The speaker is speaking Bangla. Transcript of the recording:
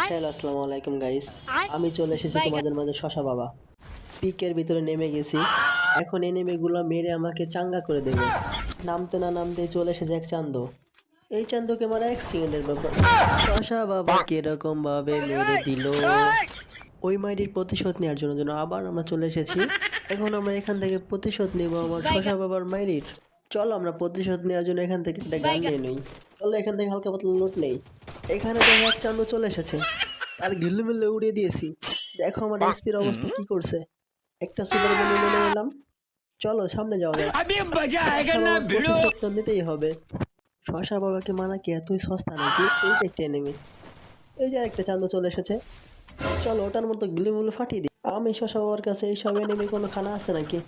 হ্যালো আসসালামু আলাইকুম গাইস। আমি চলে এসেছি তোমাদের মাঝে শশা বাবা। পিকের ভিতরে নেমে গেছি। এখন এনিমিগুলো মেরে আমাকে চাঙ্গা করে দেবে। নামতে না নামতে চলে এসেছে এক চান্দো। এই চান্দোকে মারা 1 সেকেন্ডের ব্যাপার। শশা বাবা কিরকম ভাবে মেরে দিল। ওই মাইরির প্রতিশোধ নেওয়ার জন্য আবার আমরা চলে এসেছি। এখন আমরা এখান থেকে প্রতিশোধ নেব আমার শশা বাবার মাইরির। চলো আমরা প্রতিশোধ নেওয়ার জন্য এখান থেকে একটা গান নিয়ে নিই। চলো এখান থেকে হালকা পাতলা লুট নেই। এখানে দেখো এক চান্দো চলে এসেছে। তার গিল্লুমিল্লু উড়িয়ে দিয়েছি। দেখো আমার এসপির অবস্থা কি করছে। একটা সুপার বলে মেনে নিলাম। চলো সামনে যাওয়া যাক। अभी मजा आएगा শশা ना বাবার भिड़ो। প্রতিশোধ তো নিতেই হবে। শশা বাবাকে মানা কি এতই সস্তা নাকি? এই যে একটা এনিমি। এই যে আরেকটা চান্দো চলে এসেছে। চলো ওটার মতো গিল্লুমিল্লু ফাটিয়ে দিই। আমি শশা বাবার কাছে এইসব এনিমির কোনো খানা আছে নাকি?